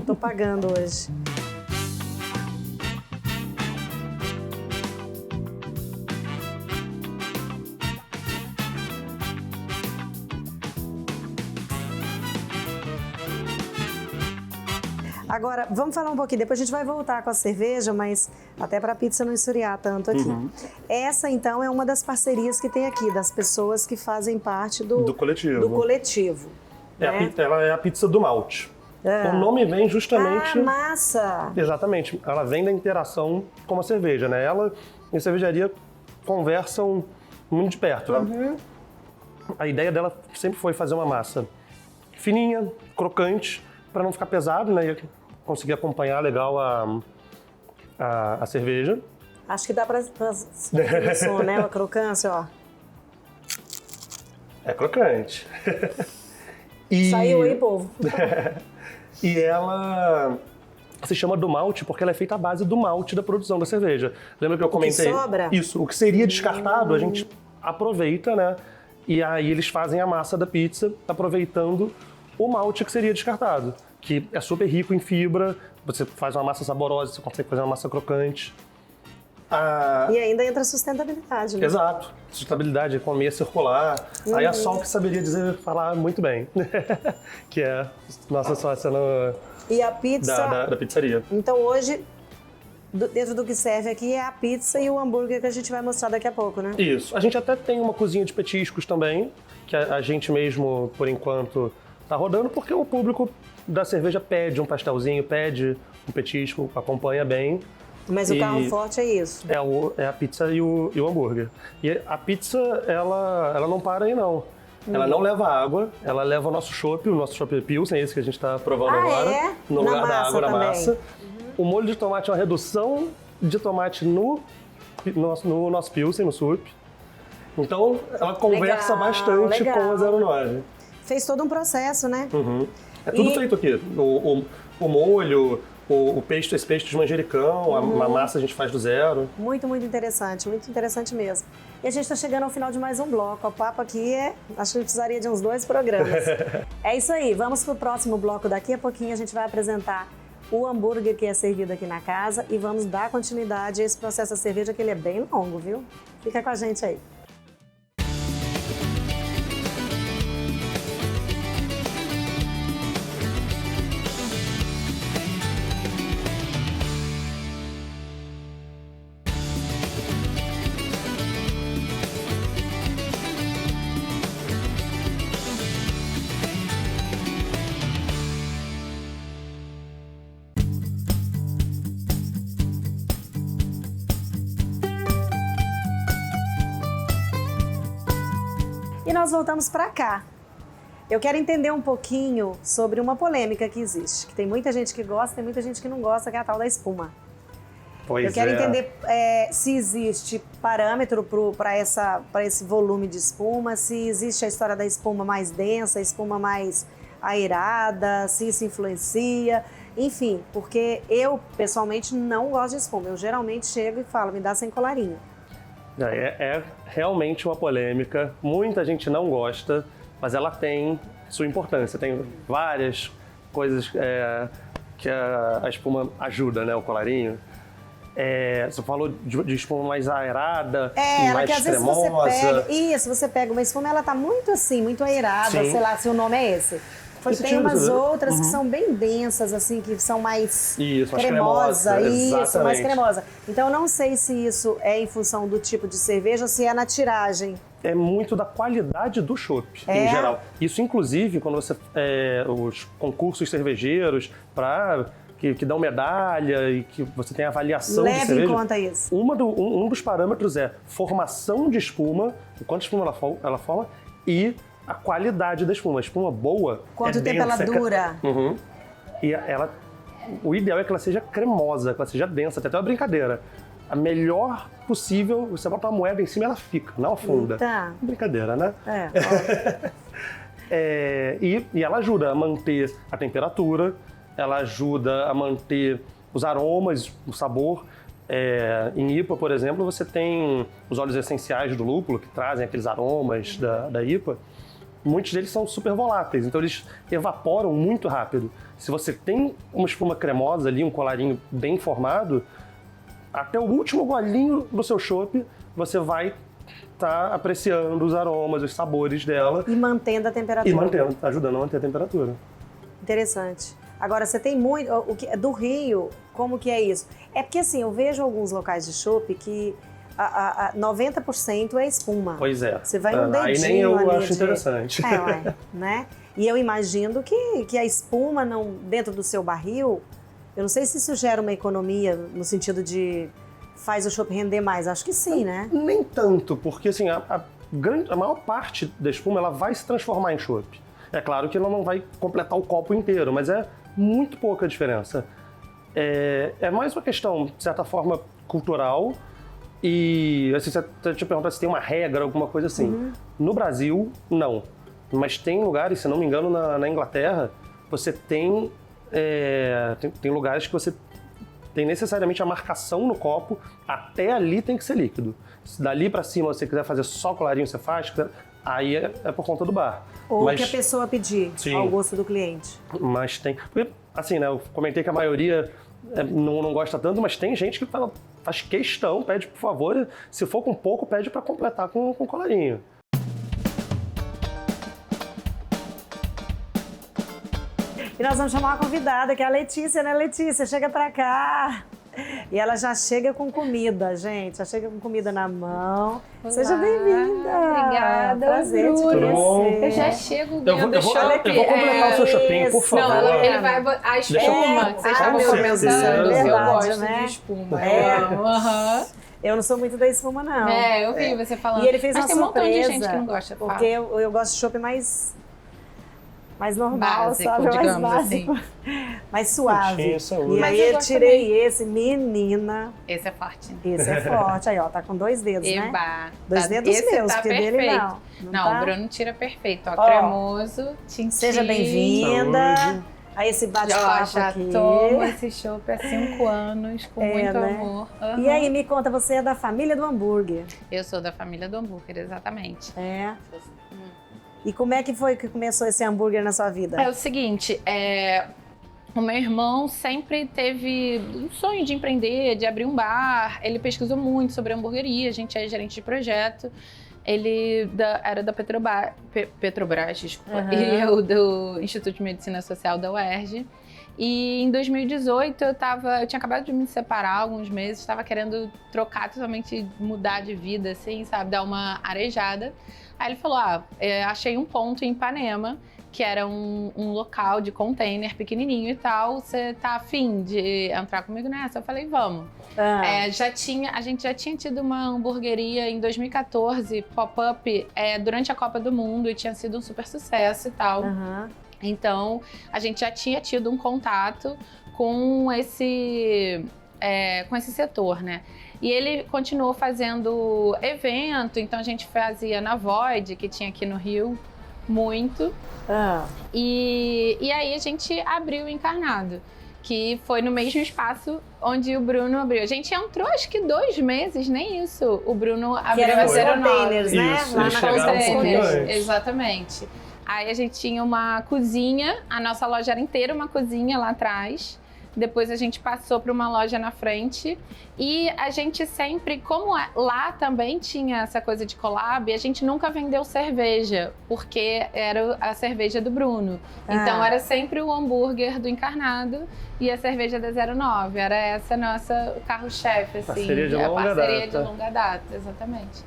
Tô pagando hoje. Agora, vamos falar um pouquinho, depois a gente vai voltar com a cerveja, mas até para a pizza não esfriar tanto aqui. Essa, então, é uma das parcerias que tem aqui, das pessoas que fazem parte do coletivo. Né? Ela é a pizza do malte. O nome vem justamente... Ah, massa! Exatamente. Ela vem da interação com a cerveja, né? Ela e a cervejaria conversam muito de perto. Né? A ideia dela sempre foi fazer uma massa fininha, crocante, para não ficar pesado, né? E conseguir acompanhar legal a cerveja. Acho que dá para sentir o som, né? A crocância, ó. É crocante. Saiu aí, povo. E ela se chama do malte porque ela é feita à base do malte da produção da cerveja. Lembra que eu comentei? O que sobra? Isso. O que seria descartado, a gente aproveita, né? E aí eles fazem a massa da pizza aproveitando o malte que seria descartado, que é super rico em fibra, você faz uma massa saborosa, você consegue fazer uma massa crocante. E ainda entra a sustentabilidade, né? Exato. Sustentabilidade, economia circular. Aí a Sol que saberia falar muito bem, que é nossa sócia E a pizza... da pizzaria. Então hoje, dentro do que serve aqui é a pizza e o hambúrguer que a gente vai mostrar daqui a pouco, né? Isso. A gente até tem uma cozinha de petiscos também, que a gente mesmo, por enquanto, tá rodando, porque o público da cerveja pede um pastelzinho, pede um petisco, acompanha bem. Mas o carro forte é isso. É a pizza e o hambúrguer. E a pizza, ela não para aí, não. Ela não leva água, ela leva o nosso chopp Pilsen, esse que a gente está provando agora. No lugar da água na massa. O molho de tomate é uma redução de tomate no nosso Pilsen, no sup. Então, ela conversa bastante com a 09. Fez todo um processo, né? É tudo feito aqui. O molho, o pesto, esse pesto de manjericão, a massa a gente faz do zero. Muito interessante mesmo. E a gente está chegando ao final de mais um bloco. O papo aqui acho que precisaria de uns 2 programas. É isso aí, vamos pro próximo bloco. Daqui a pouquinho a gente vai apresentar o hambúrguer que é servido aqui na casa e vamos dar continuidade a esse processo da cerveja, que ele é bem longo, viu? Fica com a gente aí. E nós voltamos para cá. Eu quero entender um pouquinho sobre uma polêmica que existe, que tem muita gente que gosta, tem muita gente que não gosta, que é a tal da espuma. Eu quero entender se existe parâmetro para esse volume de espuma, se existe a história da espuma mais densa, a espuma mais aerada, se isso influencia, enfim, porque eu pessoalmente não gosto de espuma. Eu geralmente chego e falo, me dá sem colarinho. É realmente uma polêmica, muita gente não gosta, mas ela tem sua importância, tem várias coisas que a espuma ajuda, né, o colarinho. Você falou de espuma mais aerada, mais que às cremosa. Vezes você pega uma espuma, ela tá muito assim, muito aerada, Sim. Sei lá se o nome é esse. Faz e tem sentido, umas né? outras que são bem densas, assim, que são mais Isso, mais cremosa. cremosa, Isso, mais exatamente. cremosa. Então, eu não sei se isso é em função do tipo de cerveja ou se é na tiragem. É muito da qualidade do chopp, em geral. Isso, inclusive, quando você... os concursos cervejeiros que dão medalha e que você tem avaliação de cerveja. Leve em conta isso. Um dos parâmetros é formação de espuma, o quanto de espuma ela forma, e a qualidade da espuma. A espuma boa Quanto tempo ela dura. Uhum. E o ideal é que ela seja cremosa, que ela seja densa, até uma brincadeira. A melhor possível, você bota uma moeda em cima e ela fica, não afunda. Tá. Brincadeira, né? E ela ajuda a manter a temperatura, ela ajuda a manter os aromas, o sabor. Em IPA, por exemplo, você tem os óleos essenciais do lúpulo, que trazem aqueles aromas da IPA. Muitos deles são super voláteis, então eles evaporam muito rápido. Se você tem uma espuma cremosa ali, um colarinho bem formado, até o último golinho do seu chopp, você vai estar apreciando os aromas, os sabores dela. E mantendo a temperatura. Ajudando a manter a temperatura. Interessante. Agora, você tem muito... do Rio, como que é isso? É porque, assim, eu vejo alguns locais de chopp que 90% é espuma. Pois é. Você vai um dedinho aí nem eu ali acho interessante. né? E eu imagino que a espuma dentro do seu barril, eu não sei se isso gera uma economia no sentido de faz o chopp render mais. Acho que sim, né? Nem tanto, porque assim, a maior parte da espuma ela vai se transformar em chopp. É claro que ela não vai completar o copo inteiro, mas é muito pouca a diferença. É mais uma questão, de certa forma, cultural. E assim, você te perguntar se tem uma regra, alguma coisa assim. Uhum. No Brasil, não. Mas tem lugares, se não me engano, na Inglaterra, você tem lugares que você tem necessariamente a marcação no copo, até ali tem que ser líquido. Se dali para cima você quiser fazer só colarinho, você faz, aí é por conta do bar. Ou que a pessoa pedir, ao gosto do cliente. Mas tem... Porque, assim, né, eu comentei que a maioria não gosta tanto, mas tem gente que faz questão, pede por favor, se for com pouco, pede para completar com colarinho. E nós vamos chamar uma convidada, que é a Letícia, né, Letícia? Chega pra cá. E ela já chega com comida, gente. Já chega com comida na mão. Olá. Seja bem-vinda. Obrigada. Prazer te Tudo bom? conhecer. Eu já chego ganhando chopp. Eu vou completar o seu chopinho, por favor. Não, ele vai botar a espuma. Você está me comentando. verdade, Eu gosto né? de espuma. Eu amo. Aham. Eu não sou muito da espuma, não. Eu vi você falando. E ele fez Mas uma tem um surpresa. montão de gente que não gosta. Porque eu gosto de chopp mais normal, básico, sabe? digamos Mais básico. assim. Mais suave. Saúde. E Mas aí eu eu gosto tirei esse, menina. Esse é forte. Esse é forte. Aí, ó, tá com 2 dedos, né? Eba. 2 dedos Esse meus, tá porque perfeito. dele não. Não, tá? o Bruno tira perfeito. Ó, Ó, cremoso, tintim. Seja bem-vinda. Saúde. a esse bate-papo Já aqui. tomo esse chopp há 5 anos, com muito amor. Uhum. E aí, me conta, você é da família do hambúrguer? Eu sou da família do hambúrguer, exatamente. É. E como é que foi que começou esse hambúrguer na sua vida? É o seguinte, o meu irmão sempre teve um sonho de empreender, de abrir um bar. Ele pesquisou muito sobre hamburgueria, a gente é gerente de projeto. Ele era da Petrobras, desculpa, e eu do Instituto de Medicina Social da UERJ. E em 2018 eu tinha acabado de me separar há alguns meses, estava querendo trocar totalmente, mudar de vida, assim, sabe, dar uma arejada. Aí ele falou, achei um ponto em Ipanema, que era um local de container pequenininho e tal, você tá afim de entrar comigo nessa? Eu falei, vamos. A gente já tinha tido uma hamburgueria em 2014, pop-up, durante a Copa do Mundo, e tinha sido um super sucesso e tal. Então, a gente já tinha tido um contato com esse setor, né? E ele continuou fazendo evento, então a gente fazia na Void, que tinha aqui no Rio, muito. E aí a gente abriu o Encarnado, que foi no mesmo espaço onde o Bruno abriu. A gente entrou, acho que 2 meses, nem isso. O Bruno abriu a 09. Containers, né? Isso, lá eles na chegaram um pouquinho antes. Exatamente. Aí a gente tinha uma cozinha, a nossa loja era inteira uma cozinha lá atrás. Depois a gente passou para uma loja na frente e a gente sempre, como lá também tinha essa coisa de collab, a gente nunca vendeu cerveja, porque era a cerveja do Bruno. Então era sempre o hambúrguer do Encarnado e a cerveja da 09. Era essa nossa carro-chefe, assim. Parceria de longa parceria data. de longa data, exatamente.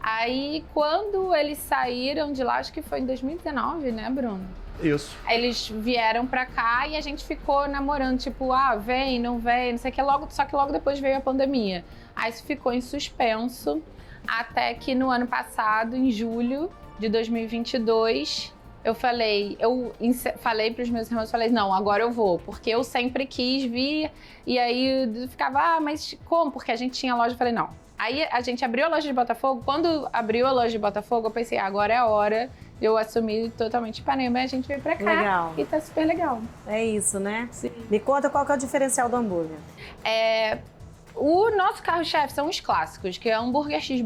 Aí, quando eles saíram de lá, acho que foi em 2019, né, Bruno? Isso. Aí eles vieram pra cá e a gente ficou namorando, tipo, vem, não sei o que, só que logo depois veio a pandemia. Aí isso ficou em suspenso, até que no ano passado, em julho de 2022, eu falei pros meus irmãos, não, agora eu vou, porque eu sempre quis vir, e aí eu ficava, mas como? Porque a gente tinha loja, eu falei, não. Aí a gente abriu a loja de Botafogo, quando abriu a loja de Botafogo, eu pensei, agora é a hora. Eu assumi totalmente Ipanema e a gente veio pra cá. Legal. E tá super legal. É isso, né? Sim. Me conta qual que é o diferencial do hambúrguer. O nosso carro-chefe são os clássicos, que é hambúrguer X,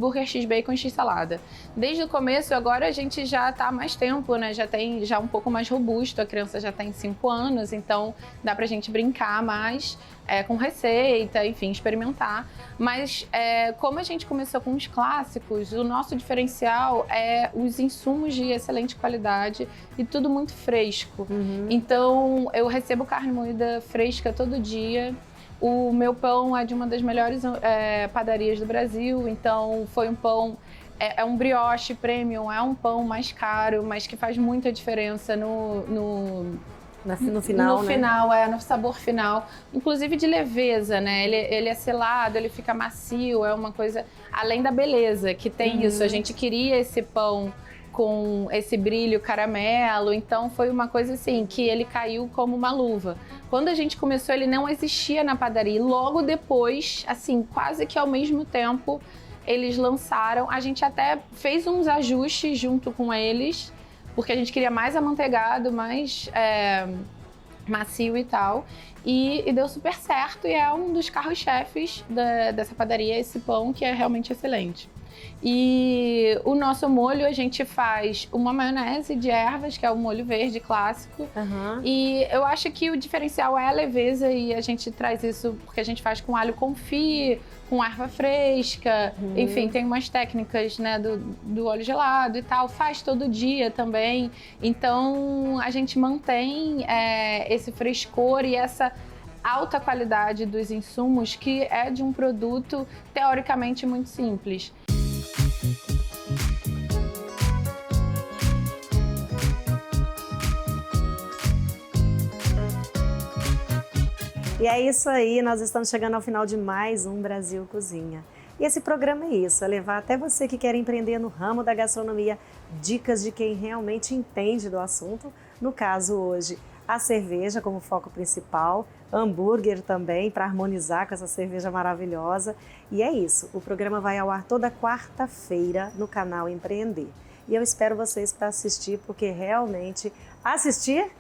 bacon e X salada. Desde o começo, agora a gente já tá há mais tempo, né? Já um pouco mais robusto, a criança já tem 5 anos, então dá pra gente brincar mais com receita, enfim, experimentar. Mas como a gente começou com os clássicos, o nosso diferencial é os insumos de excelente qualidade e tudo muito fresco. Então, eu recebo carne moída fresca todo dia. O meu pão é de uma das melhores padarias do Brasil, então foi um pão, é um brioche premium, é um pão mais caro, mas que faz muita diferença no final, no né? final, no sabor final, inclusive de leveza, né? Ele é selado, ele fica macio, é uma coisa, além da beleza que tem isso, a gente queria esse pão com esse brilho caramelo, então foi uma coisa assim, que ele caiu como uma luva. Quando a gente começou, ele não existia na padaria, e logo depois, assim, quase que ao mesmo tempo, eles lançaram, a gente até fez uns ajustes junto com eles, porque a gente queria mais amanteigado, mais macio e tal, e deu super certo, e é um dos carros-chefes dessa padaria, esse pão, que é realmente excelente. E o nosso molho, a gente faz uma maionese de ervas, que é o molho verde clássico. E eu acho que o diferencial é a leveza, e a gente traz isso porque a gente faz com alho confit, com erva fresca, enfim, tem umas técnicas, né, do óleo gelado e tal, faz todo dia também. Então, a gente mantém esse frescor e essa alta qualidade dos insumos, que é de um produto teoricamente muito simples. E é isso aí, nós estamos chegando ao final de mais um Brasil Cozinha. E esse programa é isso, é levar até você que quer empreender no ramo da gastronomia dicas de quem realmente entende do assunto. No caso hoje, a cerveja como foco principal, hambúrguer também para harmonizar com essa cerveja maravilhosa. E é isso, o programa vai ao ar toda quarta-feira no canal Empreender. E eu espero vocês para assistir, porque realmente assistir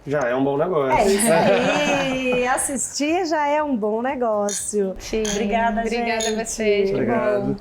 Já é um bom negócio. É isso aí. Assistir já é um bom negócio. Sim. Obrigada, gente. Obrigada a vocês. Que Obrigado. bom.